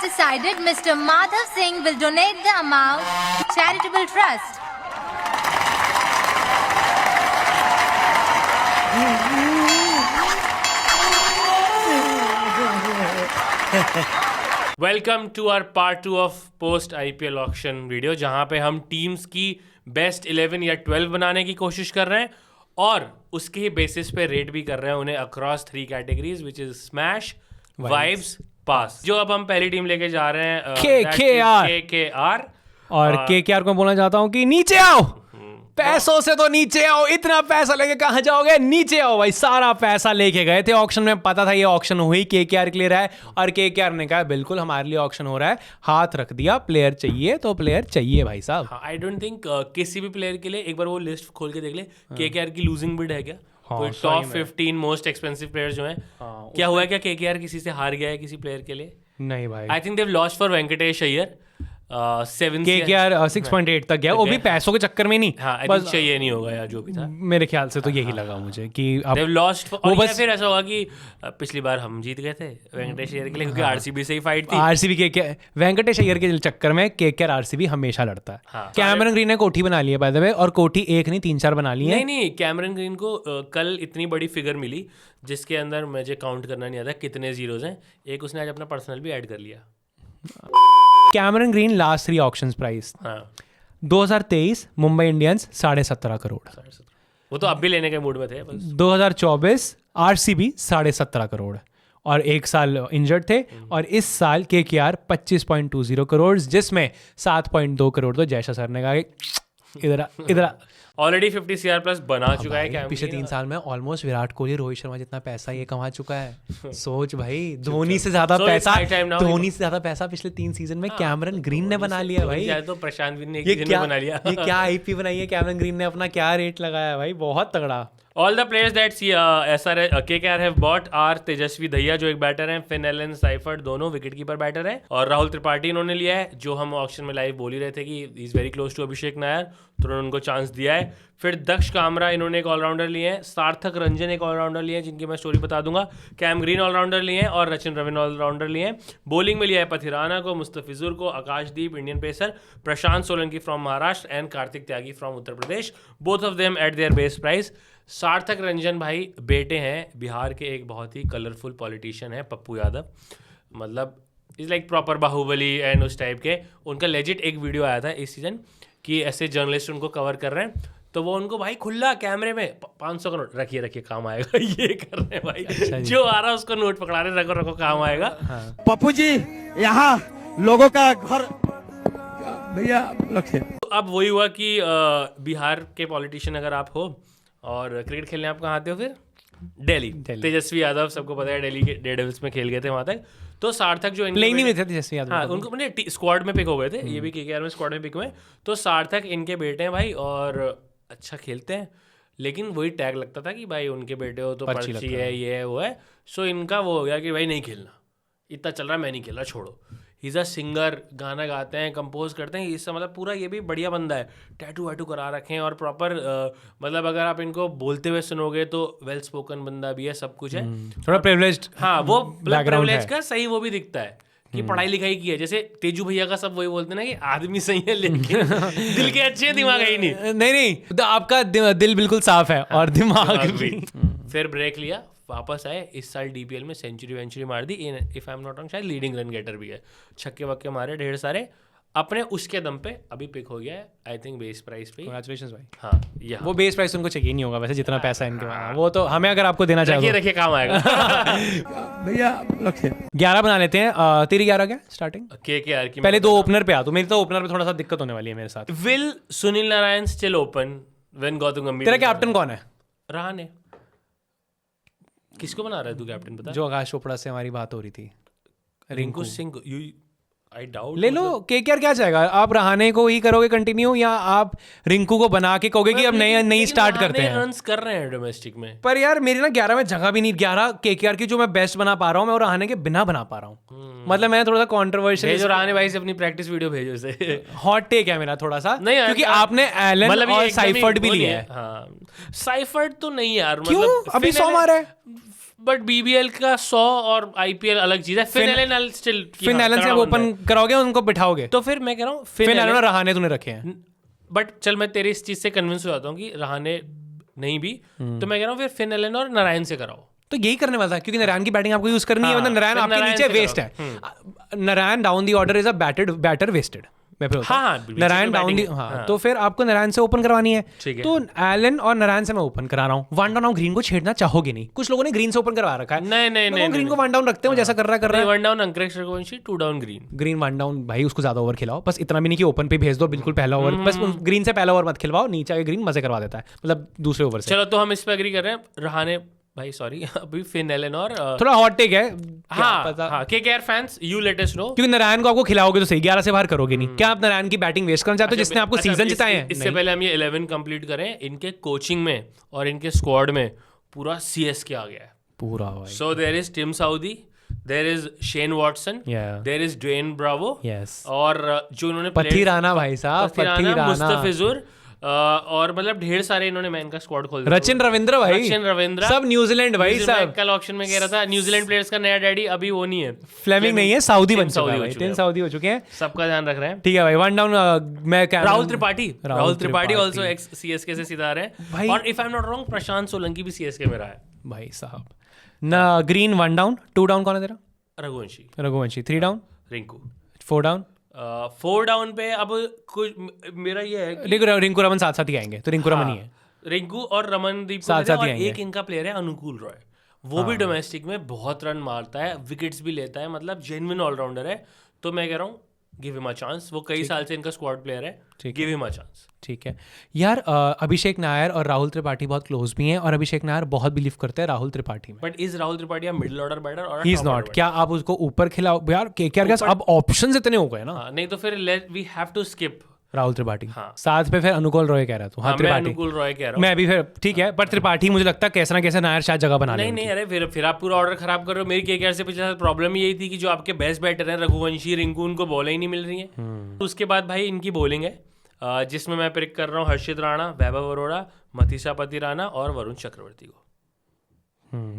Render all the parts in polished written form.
decided Mr. Madhav Singh will donate the amount to charitable trust. Welcome to our part 2 of post IPL auction video, जहां पे हम teams की best 11 या 12 बनाने की कोशिश कर रहे हैं और उसके ही बेसिस पे रेट भी कर रहे हैं उन्हें across 3 categories which is smash, vibes, pass. जो अब हम पहली टीम लेके जा रहे हैं KKR और KKR को बोलना चाहता हूँ कि नीचे आओ, पैसों से तो नीचे आओ। इतना पैसा लेके कहाँ जाओगे, नीचे आओ भाई। सारा पैसा लेके गए थे ऑक्शन में, पता था ये ऑक्शन हुई KKR के लिए रहा है और KKR ने कहा बिल्कुल हमारे लिए ऑक्शन हो रहा है, हाथ रख दिया। प्लेयर चाहिए तो प्लेयर चाहिए भाई साहब। आई डोंट थिंक किसी भी प्लेयर के लिए एक बार वो लिस्ट खोल के देख ले KKR की लूजिंग बिड है क्या, कोई टॉप 15 मोस्ट एक्सपेंसिव प्लेयर जो हैं। क्या हुआ है, क्या KKR किसी से हार गया है किसी प्लेयर के लिए? नहीं भाई, I think Dev lost for Venkatesh Iyer 7 KKR 6.8 तक गया, वो भी पैसों के चक्कर में नहीं। हाँ, बस चाहिए नहीं होगा या जो भी था, मेरे ख्याल से तो यही लगा मुझे कि अब लॉस्ट। और बस फिर ऐसा होगा कि पिछली बार हम जीत गए थे वेंकटेश अय्यर के लिए, क्योंकि RCB से ही फाइट थी। RCB के वेंकटेश अय्यर के चक्कर में KKR RCB हमेशा लड़ता है। कैमरन ग्रीन ने कोठी बना ली है बाय द वे, और कोठी एक नहीं 3-4 बना ली है। नहीं, कैमरन ग्रीन को कल इतनी बड़ी फिगर मिली जिसके अंदर मुझे काउंट करना नहीं आता कितने जीरोज हैं। एक उसने आज अपना पर्सनल भी ऐड कर लिया। Cameron green last 3 auctions price 2023 Mumbai Indians 17.5 crore, वो तो अब भी लेने के मूड में थे बस। 2024 RCB 17.5 करोड़ और एक साल इंजर्ड थे, और इस साल KKR 25.20 करोड़, जिसमें 7.2 करोड़ तो जयशा सर ने कहा इधर ऑलरेडी 50 CR प्लस बना चुका है कैमरन। पिछले 3 साल में ऑलमोस्ट विराट कोहली, रोहित शर्मा जितना पैसा ये कमा चुका है। सोच भाई, धोनी से ज्यादा पैसा पिछले 3 सीजन में कैमरन ग्रीन ने बना लिया भाई। तो प्रशांत भी ने एक सीजन में बना लिया। ये क्या IP बनाई है कैमरन ग्रीन ने, अपना क्या रेट लगाया भाई, बहुत तगड़ा। All the players that KKR have bought are तेजस्वी दहिया जो एक बैटर हैं, फिन एलन साइफर्ट दोनों विकेट कीपर बैटर हैं, और राहुल त्रिपाठी इन्होंने लिया है, जो हम ऑक्शन में लाइव बोल ही रहे थे कि इज वेरी क्लोज टू अभिषेक नायर, तो उन्होंने उनको चांस दिया है। फिर दक्ष कामरा इन्होंने एक ऑलराउंडर लिए हैं, सार्थक रंजन एक ऑलराउंडर लिए हैं जिनकी मैं स्टोरी बता दूंगा, कैम ग्रीन ऑलराउंडर लिए हैं और रचिन रविन ऑलराउंडर लिए हैं। बॉलिंग में लिया है पथिराना को, मुस्तफिजुर को, Akashdeep Indian pacer, Prashant Solanki from Maharashtra and Kartik Tyagi from Uttar Pradesh, both of them at their base price. Sarthak Ranjan भाई बेटे हैं बिहार के एक बहुत ही कलरफुल पॉलिटिशियन है पप्पू यादव, मतलब is like proper Baahubali and उस टाइप के। उनका लेजिट एक वीडियो आया था इस सीजन कि ऐसे जर्नलिस्ट उनको कवर कर रहे हैं, तो वो उनको भाई खुला कैमरे में 500 का नोट रखिए काम आएगा ये कर रहे हैं भाई। अच्छा, जो आ रहा है उसको नोट पकड़ा रहे, रखो काम आएगा। हाँ। पप्पू जी यहाँ लोगों का घर भैया रखे। तो अब वही हुआ कि बिहार के पॉलिटिशियन अगर आप हो और क्रिकेट खेलने आप कहाँ आते हो, फिर दिल्ली। तेजस्वी यादव सबको पता है, दिल्ली के डेयरडेविल्स में खेल गए थे वहां तक। तो सार्थक जो प्लेइंग में थे तेजस्वी यादव, हाँ उनको मैंने स्क्वाड में पिक हो गए थे, ये भी KKR में स्क्वाड में पिक हुए। तो सार्थक इनके बेटे हैं भाई और अच्छा खेलते हैं, लेकिन वही टैग लगता था कि भाई उनके बेटे हो तो पर्ची है, ये है वो है। सो इनका वो हो गया कि भाई नहीं खेलना, इतना चल रहा है मैं नहीं खेल रहा, छोड़ो। ही इज़ अ सिंगर, गाना गाते हैं, कंपोज करते हैं, इससे मतलब पूरा ये भी बढ़िया बंदा है, टैटू वैटू करा रखे हैं और प्रॉपर मतलब अगर आप इनको बोलते हुए सुनोगे तो वेल स्पोकन बंदा भी है, सब कुछ है, थोड़ा प्रिविलेज्ड। हाँ, वो प्रिविलेज का सही वो भी दिखता है कि पढ़ाई लिखाई की है। जैसे तेजू भैया का सब वही बोलते हैं ना कि आदमी सही है लेकिन दिल के अच्छे, दिमाग है ही नहीं। नहीं, आपका दिल बिल्कुल साफ है और दिमाग भी। फिर ब्रेक लिया, वापस आए, इस साल DPL में सेंचुरी मार दी, if I am not wrong शायद लीडिंग रन गेटर भी है, छक्के वक्के मारे ढेर सारे अपने, उसके दम पे अभी पिक हो गया है आई थिंक बेस प्राइस पे। कांग्रेचुलेशंस भाई। हाँ, वो बेस प्राइस उनको चाहिए नहीं होगा वैसे, जितना पैसा इनके पास, वो तो हमें अगर आपको देना चाहिए रखिए काम आएगा। भैया रखे 11 बना लेते हैं। तेरी 11 क्या स्टार्टिंग? KKR की पहले 2 ओपनर पे आ, तो मेरी तो ओपनर पे थोड़ा सा दिक्कत होने वाली है मेरे साथ। Will Sunil Narayan still open when Gautam गंभीर। तेरा कैप्टन कौन है? रहाणे। किसको बना रहा है तू कैप्टन, पता? जो आकाश चोपड़ा से हमारी बात हो रही थी, रिंकू सिंह। आई डाउट ले लो। KKR क्या चाहेगा? आप रहाणे को ही करोगे कंटिन्यू, या आप रिंकू को बना के कहोगे कि अब नई स्टार्ट करते हैं? रन्स कर रहे हैं डोमेस्टिक में, पर यार मेरी ना 11 में जगह भी नहीं। 11 KKR की जो मैं बेस्ट बना पा रहा हूँ, मैं रहाणे के बिना बना पा रहा हूँ। मतलब मैं थोड़ा सा कंट्रोवर्शियल। भेजो रहाणे भाई से अपनी प्रैक्टिस वीडियो भेजो उसे। हॉट टेक है मेरा थोड़ा सा, नहीं क्योंकि आपने एलन और साइफर्ट भी लिया है। हाँ, साइफर्ट तो नहीं यार, क्यों? अभी 100 मारा है। बट बीबीएल का 100 और आईपीएल अलग चीज है. Finn Allen still, Finn Allen से ओपन कराओगे, उनको बिठाओगे. तो फिर मैं कह रहा हूँ फिन एलन और रहाने तूने रखे हैं. बट चल मैं तेरी इस चीज से कन्विंस हो जाता हूँ कि रहाने नहीं भी, तो मैं कह रहा हूँ फिर फिन एलन और नारायण से कराओ. तो यही करने वाला था, क्योंकि नारायण की बैटिंग आपको यूज करनी है, मतलब नारायण आपके नीचे वेस्ट है. Narayan down the order is a batter wasted. Narayan down the, हाँ, तो फिर आपको नारायण से ओपन करवानी है. तो एलन और नारायण से मैं ओपन करा रहा हूँ. वन डाउन आप ग्रीन को छेड़ना चाहोगे नहीं. कुछ लोगों ने ग्रीन से ओपन करवा रखा है. नहीं ग्रीन को वन डाउन रखते हो, जैसा कर रहा है. One down Angkrish Raghuvanshi, 2 down green one down. भाई उसको ज्यादा ओवर खिलाओ, बस इतना भी नहीं कि ओपन पे भेज दो बिल्कुल पहला ओवर. बस ग्रीन से पहला ओवर मत खिलवाओ, नीचे आके ग्रीन मजे करवा देता है, मतलब दूसरे ओवर से. चलो तो हम इस पे एग्री कर रहे हैं. रहाने भाई सॉरी अभी फिन एलन और थोड़ा हॉट टेक है. हाँ KKR fans you let us know, क्योंकि नारायण को आपको खिलाओगे तो सही, 11 से बाहर करोगे नहीं. क्या आप नारायण की बैटिंग वेस्ट करना चाहते हो जिसने आपको सीजन जिताए हैं? इससे पहले हम ये 11 कंप्लीट करें. इनके कोचिंग में और इनके स्क्वाड में पूरा सीएसके आ गया है पूरा भाई. So there is Tim Southee, there is Shane Watson, there is Dwayne Bravo, और जो इन्होंने पथी राणा भाई साहब, पथी राणा, मुस्तफिजुर, और मतलब ढेर सारे इन्होंने मैं इनका स्क्वाड खोल दिया. रचिन रविंद्र सब न्यूजीलैंड भाई साहब. कल ऑक्शन में कह रहा था न्यूजीलैंड प्लेयर्स का नया डैडी अभी वो नहीं है, फ्लेमिंग नहीं है, सऊदी बन चुका है. 3 सऊदी हो चुके हैं. सबका ध्यान रख रहे हैं. ठीक है भाई. वन डाउन मैं Rahul Tripathi also ex CSK से सीधा आ रहे हैं. और if I am not wrong Prashant Solanki भी सीएसके में रहा है भाई साहब. ना ग्रीन 1 डाउन, 2 डाउन कौन है तेरा? Raghuvanshi. 3 down Rinku. 4 down 4 down पे अब कुछ मेरा ये है रिंकू रमन साथ साथ ही आएंगे, तो रिंकू रमन ही है. रिंकू और रमनदीप साथ साथ ही आएंगे. एक इनका प्लेयर है अनुकूल रॉय, वो भी डोमेस्टिक में बहुत रन मारता है, विकेट्स भी लेता है, मतलब जेन्युइन ऑलराउंडर है. तो मैं कह रहा हूँ गिव हिम अ चांस. वो कई साल से इनका स्क्वाड प्लेयर है, गिव हिम अ चांस. ठीक है यार. अभिषेक नायर और राहुल त्रिपाठी बहुत क्लोज भी हैं, और अभिषेक नायर बहुत बिलीव करते हैं राहुल त्रिपाठी में. But is Rahul Tripathi middle order batter और ही इज नॉट? क्या आप उसको ऊपर खिलाओ यार? केकेआर के अब ऑप्शंस इतने हो गए ना. नहीं तो फिर we have to skip Rahul Tripathi. साथ पे फिर अनुकूल रॉय कह रहा था. हाँ, त्रिपाठी. अनुकूल रॉय कह रहा हूं मैं भी. फिर ठीक है, पर त्रिपाठी मुझे लगता है कैसे ना कैसे नायर शायद जगह बना ले. नहीं अरे फिर आप पूरा ऑर्डर खराब कर रहे हो. मेरी केकेआर से पिछले साल प्रॉब्लम यही थी कि जो आपके बेस्ट बैटर हैं रघुवंशी, रिंकू, उनको बॉल ही नहीं मिल रही है. उसके बाद भाई इनकी बॉलिंग है, जिसमें मैं पिक कर रहा हूँ हर्षित राणा, वैभव अरोड़ा, मथीसा पतिराना और वरुण चक्रवर्ती को.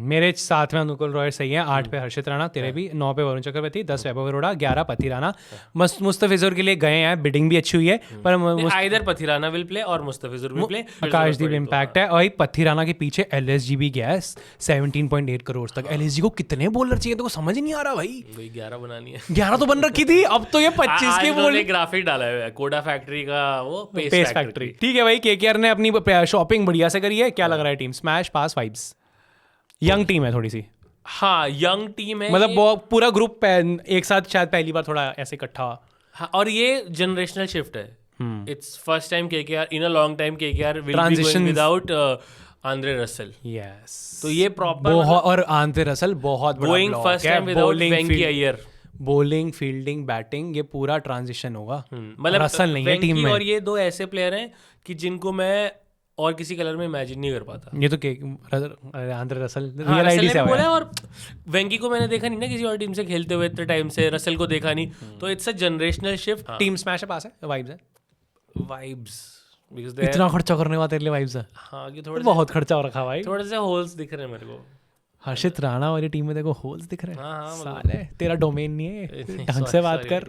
मेरे साथ में अनुकूल रॉय सही है. 8 पे हर्षित राणा, तेरे भी 9 पे वरुण चक्रवर्ती, 10 वैभव अरोड़ा, 11 पथिराना. मुस्तफिजुर के लिए गए हैं, बिडिंग भी अच्छी हुई है, पर आइदर पथिराना विल प्ले और Mustafizur will play. Akashdeep impact है. और पथिराना के पीछे एलएसजी भी गया है 17.8 करोड़ तक. एलएसजी को कितने बॉलर चाहिए तो समझ ही नहीं आ रहा भाई. 11 बनानी है. 11 तो बन रखी थी, अब तो ये 25 के बोल. ग्राफिक डाला है कोडा फैक्ट्री का, वो पेस फैक्ट्री. ठीक है भाई. केकेआर ने अपनी शॉपिंग बढ़िया से करी है. क्या लग रहा है टीम? स्मैश पास वाइब्स. यंग टीम है थोड़ी सी. हाँ यंग टीम है, मतलब पूरा ग्रुप एक साथ शायद पहली बार थोड़ा ऐसे इकट्ठा. हाँ, और ये जनरेशनल शिफ्ट है. It's first time KKR in a long time KKR will be going without Andre Russell. Yes. तो ये प्रॉपर और आंद्रे रसल बहुत बड़ा गोइंग फर्स्ट टाइम विदाउट वेंकी अय्यर. बॉलिंग, फील्डिंग, बैटिंग, ये पूरा ट्रांजिशन होगा. मतलब रसल नहीं है टीम में. और ये 2 ऐसे प्लेयर हैं कि जिनको मैं और किसी कलर में इमेजिन नहीं कर पाता. ये तो आंद्रे रसल रियल आईडी से बोला. और वेंकी को मैंने देखा नहीं ना किसी और टीम से खेलते हुए इतने टाइम से, रसल को देखा नहीं. तो it's a generational shift. Team smash है, पास है, वाइब्स है. वाइब्स इतना खर्चा करने वाला तेरे लिए वाइब्स है. हाँ कि थोड़ा बहुत खर्चा हो रखा भाई. थोड़े से होल्स दिख रहे हैं मेरे को. हर्षित राणा वाली टीम में देखो होल्स दिख रहे हैं. साले तेरा डोमेन नहीं है, ढंग से बात कर.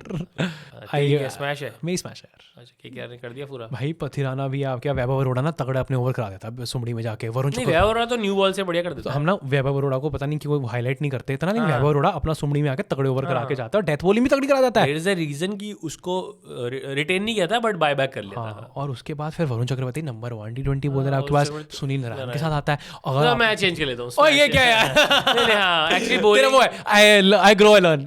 स्मैश है. मेरी स्मैश है. अच्छा केकेआर ने कर दिया पूरा भाई. पथिराना भी आप क्या वैभव अरोड़ा ना तगड़ा अपने ओवर करा देता सुमड़ी में जाके. वरुण वैभव अरोड़ा तो न्यू बॉल से बढ़िया कर देता. हम ना वैभव अरोड़ा को पता नहीं क्यों हाईलाइट नहीं करते इतना, लेकिन वैभव अरोड़ा अपना सुमड़ी में आके तगड़े ओवर करा के जाता है, और डेथ बॉलिंग भी तगड़ी करा देता है. देयर इज अ रीजन कि उसको रिटेन नहीं किया था बट बाय बैक कर लिया था. और उसके बाद फिर Varun Chakravarthy number 1 T20 bowler आपके पास सुनील नारायण के साथ आता है. अगर मैं चेंज कर लेता हूं. ओए ये क्या यार. एक्चुअली बोलिंग वो है I grow I learn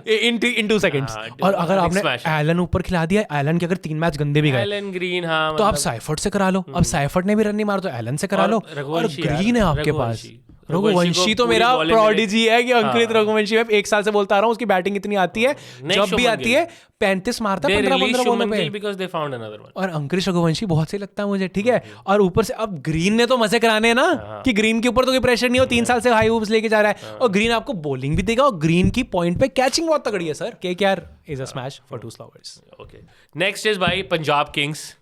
in 2 seconds. और अगर आपने एलन ऊपर खिला दिया, एलन के अगर 3 मैच गंदे भी गए, एलन ग्रीन, हाँ, तो आप साइफर्ट से करा लो. अब साइफर्ट ने भी रन नहीं मारा तो एलन से करा लो. और ग्रीन है आपके पास. रघुवंशी तो मेरा प्रोडिजी है कि अंकित रघुवंशी. मैं 1 साल से बोलता आ रहा हूँ, उसकी बैटिंग इतनी आती है, जब भी आती है 35 मारता है 15 बॉलों पे. और अंकुरिश रघुवंशी बहुत सही लगता है मुझे. ठीक है. और ऊपर से अब ग्रीन ने तो मजे कराने हैं ना, कि ग्रीन के ऊपर तो कोई प्रेशर नहीं हो, 3 साल से हाई होप्स लेके जा रहा है. और ग्रीन आपको बॉलिंग भी देगा, और ग्रीन की पॉइंट पे कैचिंग बहुत तगड़ी है sir. KKR is a smash for 2 slowers. Okay, next is भाई पंजाब किंग्स.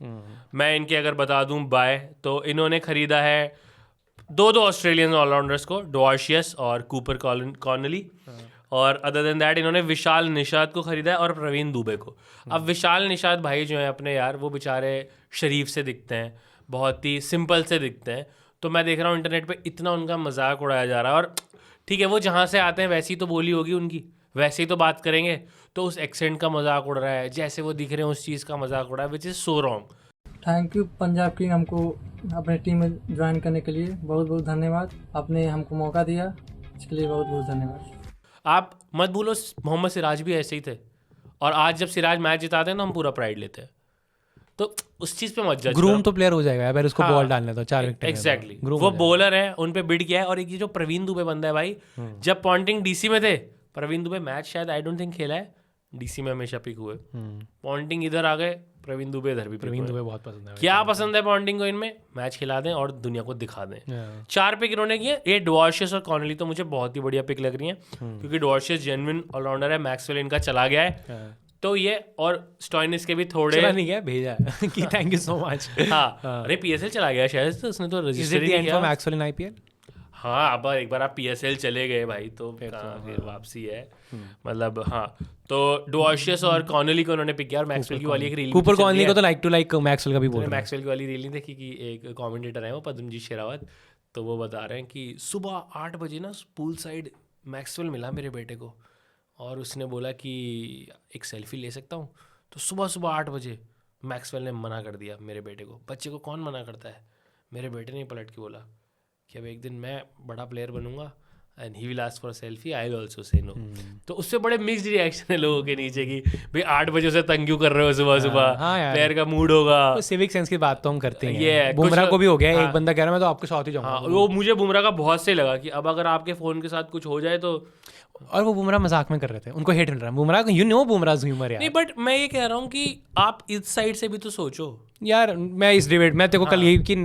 मैं इनके अगर बता दूं बाय, तो इन्होंने खरीदा है दो ऑस्ट्रेलियन ऑलराउंडर्स को, डॉर्शियस और कूपर कॉर्नली, और अदर देन दैट इन्होंने विशाल निषाद को खरीदा है और प्रवीण दुबे को। अब विशाल निषाद भाई जो है अपने यार, वो बेचारे शरीफ से दिखते हैं, बहुत ही सिंपल से दिखते हैं, तो मैं देख रहा हूँ इंटरनेट पे इतना उनका मजाक उड़ाया जा रहा है। और ठीक है, वो जहाँ से आते हैं वैसी तो बोली होगी उनकी, वैसे ही तो बात करेंगे, तो उस एक्सेंट का मजाक उड़ रहा है, जैसे वो दिख रहे हैं उस चीज़ का मजाक उड़ रहा है, which is so wrong. Thank you Punjab king हमको अपने टीम में ज्वाइन करने के लिए बहुत बहुत धन्यवाद। आपने हमको मौका दिया, इसके लिए बहुत बहुत धन्यवाद। आप मत भूलो मोहम्मद सिराज भी ऐसे ही थे, और आज जब सिराज मैच जिताते हैं तो हम पूरा प्राइड लेते हैं, तो उस चीज़ पे मत जज ग्रूम करो। तो प्लेयर हो जाएगा यार, उसको बॉल डालने दो 4 विकेट। एग्जैक्टली, वो बॉलर है, उन पे बिड किया है। और एक ये जो प्रवीण दुबे बंदा है भाई, जब पॉन्टिंग डीसी में थे, प्रवीण दुबे मैच शायद आई डोंट थिंक खेला है, डीसी में हमेशा पिक हुए, पॉन्टिंग इधर आ गए, प्रवीण दुबे इधर भी। प्रवीण दुबे बहुत पसंद है। क्या पसंद है पॉन्टिंग को इनमें? मैच खिला दें और दुनिया को दिखा दें। 4 पिक इन्होंने किए। ये डॉर्शियस और कॉर्नली तो मुझे बहुत ही बढ़िया पिक लग रही है, क्योंकि डॉर्शियस जेन्युइन ऑलराउंडर है, मैक्सवेल इनका चला गया है, तो ये और स्टॉइनिस के भी थोड़े चला नहीं गया, भेजा है कि थैंक यू सो मच। हाँ, अरे पीएसएल चला गया शायद, तो उसने तो रजिस्टर ही किया। Maxwell in IPL. हाँ, अब एक बार आप पीएसएल चले गए भाई, तो फिर वापसी है, मतलब। हाँ, तो डॉर्शियस और कॉर्नली को उन्होंने पिक किया, और मैक्सवेल की वाली एक रील, कूपर कॉर्नली को तो लाइक टू लाइक मैक्सवेल का भी बोल रहे हैं। मैक्सवेल की वाली रील नहीं देखी कि एक कमेंटेटर है वो पद्मजीत शेरावत, तो वो बता रहे हैं कि सुबह 8 बजे ना पूल साइड मैक्सवेल मिला मेरे बेटे को, और उसने बोला कि एक सेल्फी ले सकता हूँ, तो सुबह 8 बजे मैक्सवेल ने मना कर दिया मेरे बेटे को। बच्चे को कौन मना करता है? मेरे बेटे ने पलट के बोला कि अब एक दिन मैं बड़ा प्लेयर बनूंगा and he will ask for selfie, I will also say no. तो उससे बड़े मिक्स्ड रिएक्शन है लोगों के नीचे की भाई 8 बजे से तंग क्यों कर रहे हो सुबह, प्लेयर का मूड होगा। सिविक सेंस की बात तो हम करते हैं, ये बुमराह को भी हो गया। हाँ, एक बंदा कह रहा है मैं तो आपके साथ ही जाऊंगा। वो मुझे बुमराह का बहुत सही लगा कि अब अगर आपके फोन के साथ कुछ हो जाए तो, और वो बुमराह मजाक में कर रहे थे, उनको हेट मिल रहा है Bumrah, you know Bumrah humour यार। नहीं, बट मैं ये कह रहा हूँ कि आप इस साइड से भी तो सोचो यार। मैं इस डिबेट में तेरे को कल यही कि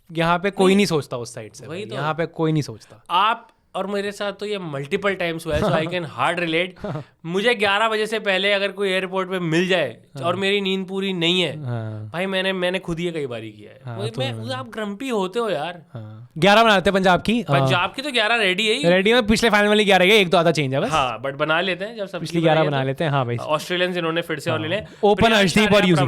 यहाँ पे कोई नहीं सोचता उस साइड से, वही तो। यहाँ पे कोई नहीं सोचता। आप और मेरे साथ तो ये मल्टीपल टाइम्स हुआ है, सो आई कैन हार्ड रिलेट। मुझे 11 बजे से पहले अगर कोई एयरपोर्ट पे मिल जाए और मेरी नींद पूरी नहीं है, भाई मैंने खुद ही कई बारी किया है। आप ग्रम्पी होते हो यार। 11 बनाते हैं पंजाब की तो 11 रेडी है, रेडी में। पिछले फाइनल वाली 11 है, एक तो आधा चेंज है बस। हाँ, बट बना लेते हैं जब सब पिछली 11 बना लेते हैं। हाँ भाई, ऑस्ट्रेलियंस इन्होंने फिर से और ले लें, ओपन अर्शदीप और यूजी।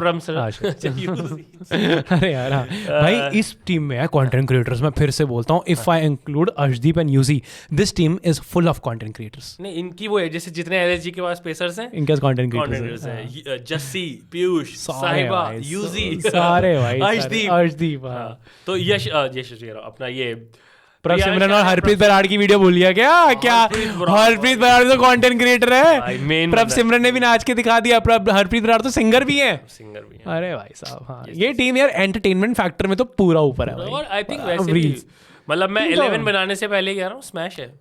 अरे यार भाई, इस टीम में है कंटेंट क्रिएटर्स। मैं फिर से बोलता हूँ, if I include Arshdeep and Yuzi, this team is full of content creators. नहीं, इनकी वो है जैसे जितने एलएसजी के पास पेसर्स हैं, इनके कंटेंट क्रिएटर्स हैं। जस्सी, पीयूष, साहिबा, यूजी, सारे भाई, अर्शदीप। तो यश अपना ये प्रभ सिमरन और हरप्रीत बराड़ की वीडियो भूल लिया क्या? हरप्रीत बराड़ तो कंटेंट क्रिएटर है। प्रभ सिमरन ने भी नाच के दिखा दिया। हरप्रीत बराड़ तो सिंगर भी है। अरे भाई साहब, हाँ, ये टीम यार एंटरटेनमेंट फैक्टर में तो पूरा ऊपर है। और आई थिंक वैसे भी, मतलब मैं 11 बनाने से पहले कह रहा हूँ, स्मैश है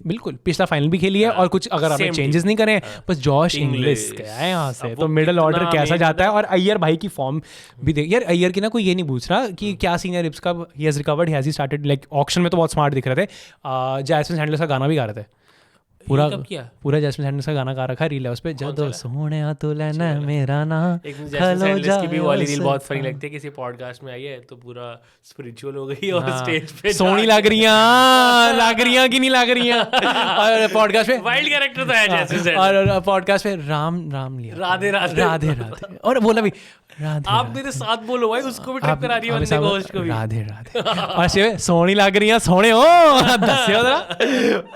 बिल्कुल। पिछला फाइनल भी खेली है, और कुछ अगर आपने चेंजेस नहीं करे, बस जॉश इंग्लिश गया है यहाँ से, तो मिडिल ऑर्डर कैसा जाता है। और अय्यर भाई की फॉर्म भी देख यार। अय्यर की ना कोई ये नहीं पूछ रहा कि क्या सीनियर रिप्स का, he has recovered, he has started like auction में तो बहुत स्मार्ट दिख रहे थे। जैस्मिन सैंडलर्स का गाना भी गा रहे थे, पूरा जैस्मिन सैंडलर्स का गाना गा रखा है, रील है उस पे, जदों सोहणिया तू लेना मेरा ना। की भी वाली रील बहुत फनी लगती है, किसी पॉडकास्ट में आई है तो पूरा स्पिरिचुअल हो गई और स्टेज पे सोहनी लग रही कि नहीं लग रही। और पॉडकास्ट पे वाइल्ड कैरेक्टर तो है जैसे, और पॉडकास्ट पे राम लिया, राधे राधे, और बोला भी राधे। आप मेरे साथ बोलो भाई, उसको भी ट्रिप करा रही है, बंदे को, उसको भी राधे राधे। और सोहनी लग रही है, सोहने हो दस्यो जरा।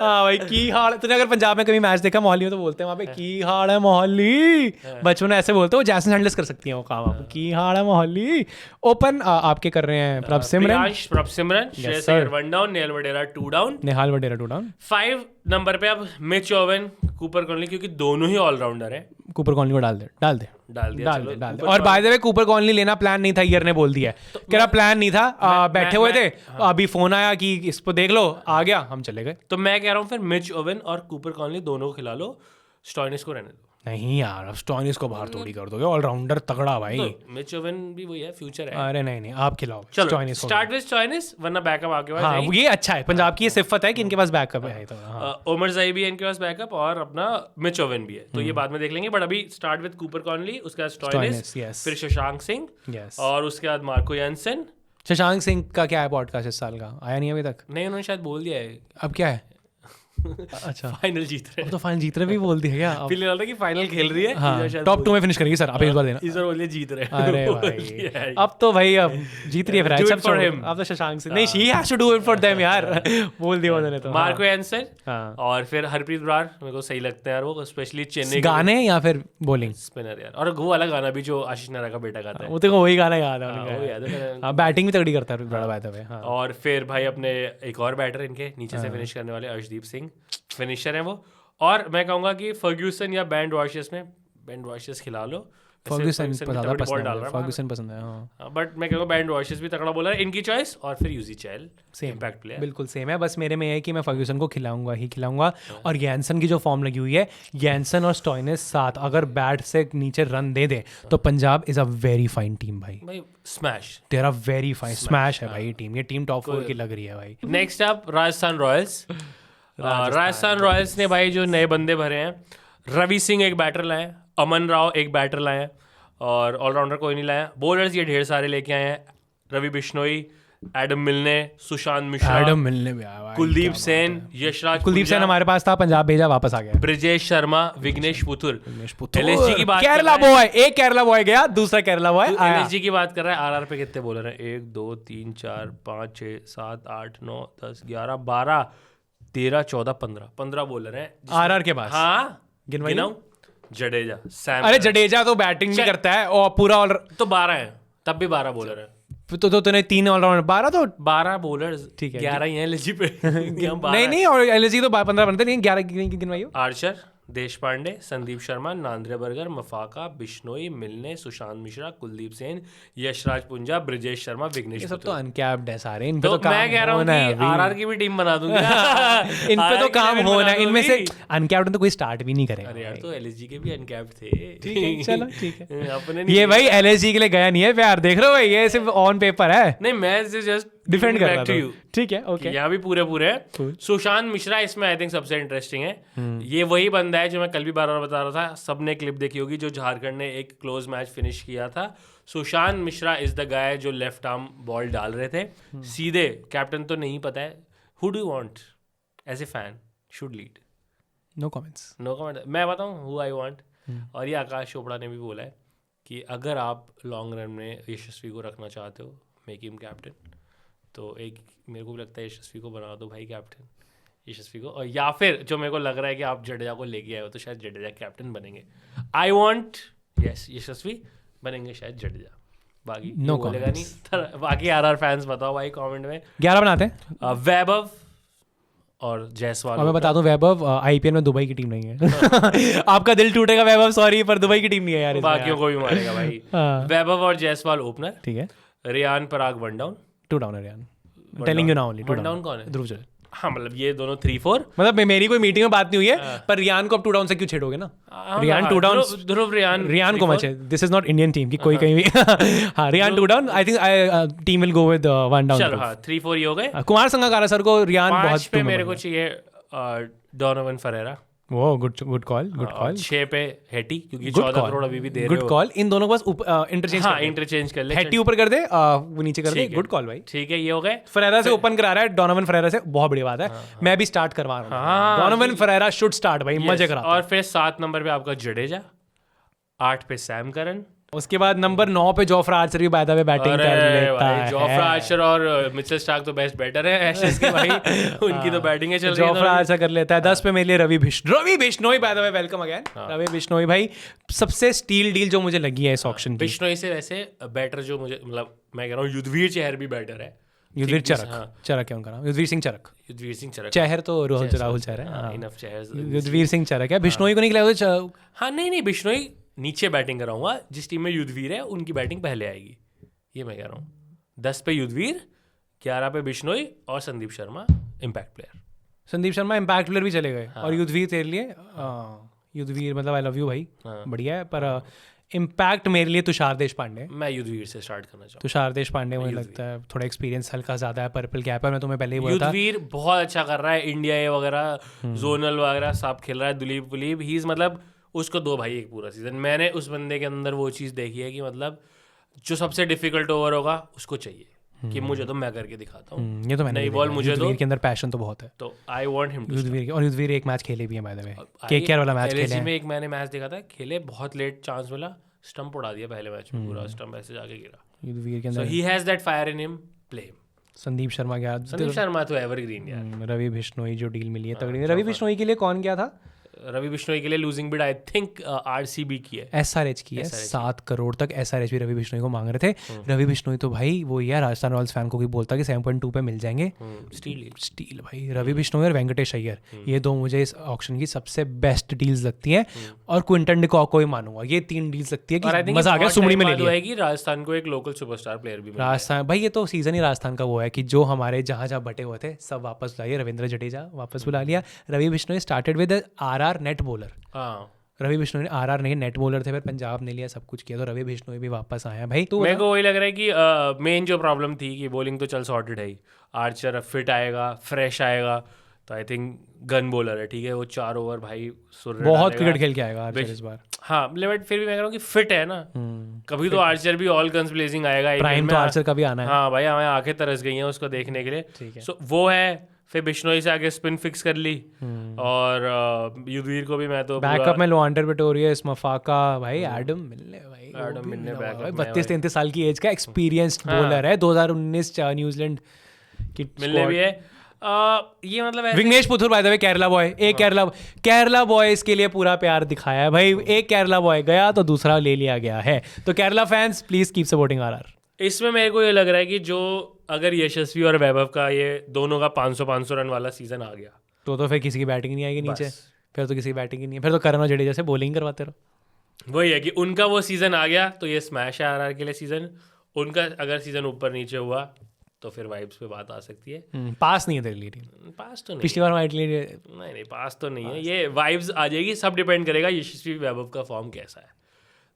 हाँ भाई, की हाल। तूने अगर पंजाब में कभी मैच देखा मोहाली में, तो बोलते हैं वहाँ पे की हाल है मोहाली। बचपन में ऐसे बोलते हो, जैस्मिन सैंडलर्स कर सकती है वो काम, की हाल है मोहाली। ओपन आपके कर रहे हैं प्रभ सिमरन, श्रेयस अय्यर 1 डाउन, नेहाल वडेरा 2 डाउन, 2 डाउन। 5 नंबर पे अब मिच ओवन, कूपर कॉर्नली, क्योंकि दोनों ही ऑलराउंडर हैं। कूपर कॉर्नली को डाल दे। चलो। और बाय द वे, कूपर कॉर्नली लेना प्लान नहीं था, ईयर ने बोल दिया है। कह रहा प्लान नहीं था, बैठे हुए थे, अभी फोन आया कि इसको देख लो, आ गया, हम चले गए। तो मैं कह रहा हूँ फिर मिच ओवन और कूपर कॉर्नली दोनों को खिला लो, स्टॉइनिस को रहने दो। नहीं यार, अब स्टॉइनिस को बाहर थोड़ी कर दोगे, ऑलराउंडर तगड़ा भाई। तो मिच ओवन भी वही है, फ्यूचर है। अरे नहीं, आप खिलाओ। चलो स्टार्ट विद स्टॉइनिस, वरना बैकअप आपके पास। हाँ, ये अच्छा है, पंजाब की ये सिफत है कि इनके पास बैकअप है। ओमर ज़ई भी है इनके पास बैकअप, और अपना मिच ओवन भी है, तो ये बाद में देख लेंगे। बट अभी स्टार्ट विद कूपर कॉर्नली, उसके बाद स्टॉइनिस, फिर शशांक सिंह, और उसके बाद मार्को यानसन, शशांक सिंह का क्या है पॉडकास्ट इस साल का? आया नहीं अभी तक? नहीं, उन्होंने शायद बोल दिया है अब क्या है? अच्छा, फाइनल जीत रहे अब तो फाइनल जीत रहे भी बोल दिया क्या? अब फील रहा था कि फाइनल खेल रही है, हाँ, टॉप 2 में फिनिश करेगी सर, आप इस बार देना। इस बार बोलिए जीत रहे हैं। अरे भाई, अब तो भाई अब जीत रही है फिर, Do it सब for छोड़ो। him. अब तो शशांक सिंह नहीं, she has to do it for them यार। बोल दिया उन्होंने तो। मार्को एंसन हाँ। और फिर हरप्रीत ब्रार मेरे को सही लगते हैं यार, वो स्पेशली चेन्नई गाने या फिर बॉलिंग? स्पिनर यार, और वो वाला गाना भी जो आशीष नेहरा का बेटा गाता है, वो तो वही गाना याद है हाँ, उनका। वो याद है। हाँ, बैटिंग भी तगड़ी करता है बड़ा बात है। हाँ। और फिर भाई अपने एक और बैटर इनके नीचे से फिनिश करने वाले अर्शदीप सिंह, फिनिशर हैं वो। और मैं कहूंगा कि फर्ग्यूसन या बैंड वॉशियस में, बैंड वॉशियस खिला लो, फर्ग्यूसन भी ज़्यादा तगड़ी बॉल पसंद डाल है, रहा है फर्ग्यूसन पसंद है। हाँ, बट मैं कहूँगा बैंड वॉशियस भी तगड़ा बॉलर है, इनकी चॉइस। और फिर यूजी चहल, सेम इम्पैक्ट प्लेयर। बिल्कुल सेम है, बस मेरे में है कि मैं फर्ग्यूसन को खिलाऊंगा ही खिलाऊंगा। और गैनसन की जो फॉर्म लगी हुई है, गैनसन और स्टॉइनिस साथ अगर बैट से नीचे रन दे दे तो Punjab is a very fine team भाई। भाई स्मैश, तेरा वेरी फाइन स्मैश है भाई ये टीम। ये टीम टॉप 4 की लग रही है भाई। Next up Rajasthan Royals. Rajasthan Royals ने भाई जो नए बंदे भरे हैं, रवि सिंह एक बैटर लाए, अमन राव एक बैटर लाए, और ऑलराउंडर कोई नहीं लाया। बॉलर्स ये ढेर सारे लेके आए हैं, रवि बिश्नोई, एडम मिलने, सुशांत मिश्रा, एडम मिलने में आया भाई, कुलदीप सेन, यशराज कुलदीप सेन हमारे पास था, पंजाब भेजा, वापस आ गया। ब्रिजेश शर्मा, विघ्नेश पुथुर। LSG की बात केरला बॉय, एक केरला बॉय गया, दूसरा केरला बॉय आया। LSG की बात कर रहा है। आरआर पे कितने बॉलर हैं? 1 2 3 4 5 6 7 8 9 10 11 12 13 14 15 बॉलर हैं आरआर के पास। हाँ, गिनवाइए। गिनाऊं? जडेजा, सैम, अरे जडेजा तो बैटिंग भी करता है और पूरा ऑल, तो 12 हैं, तब भी 12 बॉलर हैं। तो तूने 3 ऑलराउंडर, 12 तो 12 बॉलर्स, ठीक है। 11 ही हैं LSG पे। हम 12 नहीं हैं। नहीं, और एलएसजी तो 15 बनते नहीं, 11 गिनवाइयो। Archer, Deshpande, Sandeep Sharma, Nandre Burger, Maphaka, Bishnoi, Milne, Sushant Mishra, Kuldeep Sen, Yashraj पुंजा, ब्रिजेश शर्मा, विघ्नेश ये सब पुथुर। तो अनकैप्ड है सारे, इन पे तो तो काम मैं कह रहा हूँ होना है कि आरआर की भी टीम बना दूंगा। इन पे तो RR की काम टीम होना बना है, इनमें से दूंगी। अनकैप्ड तो कोई स्टार्ट भी नहीं करेगा। अरे यार, तो LSG के भी अनकैप्ड थे। ठीक है, चलो ठीक है। अपने नहीं ये भाई एलएसजी के लिए गया नहीं है प्यार, देख रहे हो भाई, ये सिर्फ ऑन पेपर है, नहीं, मैं जस्ट डिफेंड कर रहा बैक टू यू। था। ठीक है, ओके। यहाँ भी पूरे हैं। Cool. सुशांत मिश्रा इसमें आई थिंक सबसे इंटरेस्टिंग है। ये वही बंदा है जो मैं कल भी बार बार बता रहा था, सबने क्लिप देखी होगी, जो झारखंड ने एक क्लोज मैच फिनिश किया था। Sushant Mishra is the guy जो लेफ्ट आर्म बॉल डाल रहे थे सीधे। कैप्टन तो नहीं पता है, who do want as a fan should lead? No comments. No comment. मैं बताऊं हु आई वांट। और ये आकाश चोपड़ा ने भी बोला है कि अगर आप लॉन्ग रन में यशस्वी को रखना चाहते हो, मेक हिम कैप्टन। तो एक मेरे को भी लगता है यशस्वी को बना दो भाई कैप्टन, यशस्वी को। और या फिर जो मेरे को लग रहा है कि आप जडेजा को लेके आए हो, तो शायद जडेजा कैप्टन बनेंगे। आई वांट यस यशस्वी बनेंगे शायद जडेजा, बाकी No बोलेगा comments. नहीं। बाकी आरआर फैंस बताओ भाई कमेंट में। 11 बनाते हैं। वैभव और जायसवाल। और मैं बता दूं, वैभव आईपीएल में दुबई की टीम नहीं है। आपका दिल टूटेगा वैभव, सॉरी, पर दुबई की टीम नहीं है यार। बाकियों को भी मारेगा भाई। हाँ। वैभव और जायसवाल ओपनर, ठीक है, Riyan Parag one down. 2 down है यार, telling you now only. 2 one down कौन है? ध्रुव जल। हाँ, मतलब ये दोनों 3-4। मतलब मेरी कोई मीटिंग में बात नहीं हुई है, पर रियान को अब 2 डाउन से क्यों छेड़ोगे ना? रियान 2 डाउन, ध्रुव रियान को मचे। This is not Indian team की कोई कहीं भी। हाँ, Riyan 2 down. I think team will go with 1 down. चलो हाँ, 3-4 ये हो गए। कुमार संगकारा सर को रियान 5 बहुत पे मेरे को चाहिए डोनोवन फरेरा। वो गुड कॉल, गुड कॉल। 6 पे हेटी, क्योंकि गुड 14 करोड़ अभी भी दे रहे गुड हो। कॉल। इन दोनों को बस इंटरचेंज हाँ, इंटरचेंज कर ले। हेटी ऊपर कर दे, वो नीचे कर दे। ठीक है। गुड कॉल भाई। ठीक है, ये हो गए। फरेरा से ओपन करा रहा है, डोनोवन फरेरा से, बहुत बड़ी बात है। मैं भी स्टार्ट करवा रहा हूँ। हाँ, डोनोवन फरेरा शुड स्टार्ट भाई, मजे करा। और फिर 7 नंबर पे आपका जडेजा, 8 पे सैम करन, उसके बाद नंबर 9 पे जोफ्रा आर्चर भी बाय द वे बैटिंग कर लेता है। जोफ्रा आर्चर और मिचेल स्टार्क तो बेस्ट बैटर है एशेस के भाई। उनकी तो बैटिंग है चल रही है। जोफ्रा आर्चर कर लेता है। 10 पे मेरे लिए Ravi Bishnoi, by the way welcome again. Ravi Bishnoi भाई सबसे स्टील डील जो मुझे लगी है इस ऑक्शन की। बिश्नोई से वैसे बैटर जो मुझे, मतलब मैं कह रहा हूँ युद्धवीर चहर भी बैटर है। युद्धवीर ठीक, चरक, हाँ। चरक है उनका नाम, युद्धवीर सिंह चरक। युद्धवीर सिंह चरक। चहर तो राहुल चहर है। हाँ, इनफ चहर। युद्धवीर सिंह चरक है। बिश्नोई को नहीं खिलाया। हाँ, नहीं, बिश्नोई नीचे बैटिंग कराऊंगा। जिस टीम में युद्धवीर है उनकी बैटिंग पहले आएगी, ये मैं कह रहा हूँ। 10 पे युद्धवीर, 11 पे बिश्नोई और Sandeep Sharma impact player. Sandeep Sharma impact player भी चले गए। और युद्धवीर तेरे लिए, युद्धवीर मतलब आई लव यू भाई, बढ़िया है। पर इम्पैक्ट मेरे लिए तुषार देशपांडे। मैं युद्धवीर से स्टार्ट करना चाहूँ। तुषार देशपांडे मुझे लगता है थोड़ा एक्सपीरियंस हल्का ज़्यादा है, पर्पल कैप है। मैं तुम्हें पहले ही बोला था, युद्धवीर बहुत अच्छा कर रहा है। इंडिया ए वगैरह, जोनल वगैरह सब खेल रहा है। दुलीप ही इज, मतलब उसको दो भाई एक पूरा सीजन। मैंने उस बंदे के अंदर वो चीज़ देखी है कि मतलब जो सबसे डिफिकल्ट ओवर होगा उसको चाहिए, कि मुझे तो मैं करके दिखाता हूँ, ये तो मैंने नई भी बॉल देखा। मुझे युद्धवीर दो, के अंदर पैशन तो बहुत है। तो I want him to. Yudhvir और युद्धवीर एक मैच खेले भी हैं बाय द वे, केकेआर वाला मैच खेले LSG हैं। में एक मैंने मैच देखा था, खेले बहुत लेट चांस मिला, स्टंप उड़ा दिया पहले मैच में, पूरा स्टंप ऐसे जाके गिरा। युद्धवीर के सो अंदर he has that fire in him, play him. Sandeep Sharma गया, संदीप शर्मा तो एवरग्रीन यार। रवि बिश्नोई जो डील मिली है तगड़ी। रवि बिश्नोई के लिए कौन गया था? रवि बिश्नोई के लिए losing bid I think RCB की है, SRH की है। 7 करोड़ तक SRH भी रवि बिश्नोई को मांग रहे थे। रवि बिश्नोई तो भाई वो यार राजस्थान रॉयल्स फैन को भी बोलता कि 7.2 पे मिल जाएंगे। स्टील भाई रवि बिश्नोई और वेंकटेश अय्यर, ये दो मुझे इस ऑक्शन की सबसे बेस्ट डील्स लगती हैं। और क्विंटन डिकॉक को ही मानूंगा, ये 3 डील्स लगती है कि मजा आ गया, सुमड़ी में ले लिया। कि राजस्थान को एक लोकल सुपरस्टार प्लेयर भी मिला है। राजस्थान भाई ये तो सीजन ही राजस्थान का वो है कि जो हमारे जहाँ जहाँ बटे हुए थे सब वापस लाइए। रविंद्र जडेजा वापस बुला लिया। Ravi Bishnoi started with RR net bowler. हाँ, रवि बिश्नोई RR नहीं नेट बॉलर थे, फिर पंजाब ने लिया, सब कुछ किया, तो रवि बिश्नोई भी वापस आए हैं भाई। तो मेरे को वही लग रहा है कि मेन जो प्रॉब्लम थी कि बॉलिंग तो चल सॉर्टेड है ही, आर्चर फिट आएगा, फ्रेश आएगा, तो आई थिंक गन बॉलर है, ठीक है, वो 4 ओवर भाई बहुत क्रिकेट खेल के आएगा आर्चर इस बार। हाँ, बट फिर भी मैं कह रहा हूँ कि फिट है ना, कभी तो आर्चर भी ऑल गन्स ब्लेजिंग आएगा। प्राइम तो आर्चर का भी आना है। हाँ भाई, हमें आंखें तरस गई हैं उसको देखने के लिए। सो वो है, फिर बिश्नोई से आगे स्पिन फिक्स कर ली, और युद्धवीर को भी मैं तो बैकअप में लोआंडर पिटोरियस, मफाका भाई, एडम मिलने भाई, एडम मिलने बैकअप में 32-33 साल की एज का एक्सपीरियंस्ड बॉलर है। 2019 न्यूजीलैंड की मिलने भी है। ये मतलब Vignesh Puthur by the way Kerala boy, एक केरला बॉयज के लिए पूरा प्यार दिखाया है भाई। एक केरला बॉय गया तो दूसरा ले लिया गया है, तो Kerala fans please keep supporting RR। इसमें मेरे को ये लग रहा है कि जो अगर यशस्वी और वैभव का ये दोनों का 500 रन वाला सीजन आ गया, तो फिर किसी की बैटिंग नहीं आएगी नीचे, फिर तो किसी की बैटिंग ही नहीं है, फिर तो करण और जडेजा से बॉलिंग करवाते रहो। वही है कि उनका वो सीजन आ गया तो ये स्मैश है RR के लिए सीजन। उनका अगर सीजन ऊपर नीचे हुआ तो फिर वाइब्स पे बात आ सकती है। पास नहीं है तेरे लिए टीम, पास तो नहीं, पिछली बार हमारे लिए नहीं पास तो नहीं है, ये वाइब्स आ जाएगी। सब डिपेंड करेगा यशस्वी वैभव का फॉर्म कैसा है।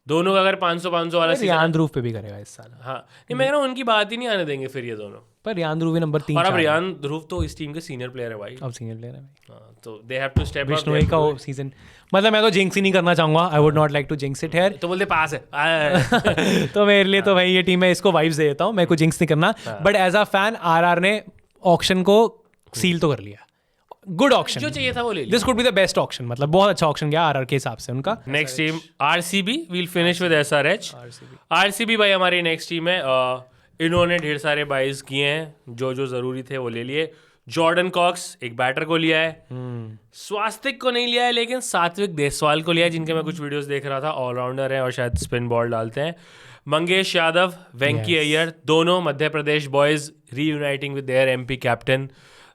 दोनों का अगर 500 वाला रियान ध्रुव पे भी करेगा इस साल। हाँ, नहीं मैं कह रहा हूँ उनकी बात ही नहीं आने देंगे फिर ये दोनों। पर रियान ध्रुव भी नंबर 3। और अब रियान ध्रुव तो इस टीम के सीनियर प्लेयर है भाई, अब सीनियर प्लेयर है भाई। हाँ, तो they have to step up. Bishnoi का वो सीजन, मतलब मैं तो जिंक्स ही नहीं करना चाहूंगा, I would not like to jinx it here. तो बोलते पास है तो मेरे लिए तो भाई ये टीम है, इसको वाइब्स दे देता हूँ, मेरे को जिंक्स नहीं करना। But as a fan RR ने ऑक्शन को सील तो कर लिया। गुड ऑक्शन, जो चाहिए था वो ले लिया। This could be the best auction, मतलब बहुत अच्छा ऑक्शन गया RR के हिसाब से उनका। Next team RCB, we'll finish with SRH। RCB भाई हमारी नेक्स्ट टीम है। इन्होंने ढेर सारे बाइज किए हैं, जो जरूरी थे वो ले लिए। जॉर्डन कॉक्स एक बैटर को लिया है, स्वास्तिक को नहीं लिया है, लेकिन सात्विक देसवाल को लिया है, जिनके मैं कुछ वीडियोस देख रहा था, ऑलराउंडर है और शायद स्पिन बॉल डालते हैं। मंगेश यादव, वेंकी अय्यर, दोनों Madhya Pradesh boys reuniting with their MP captain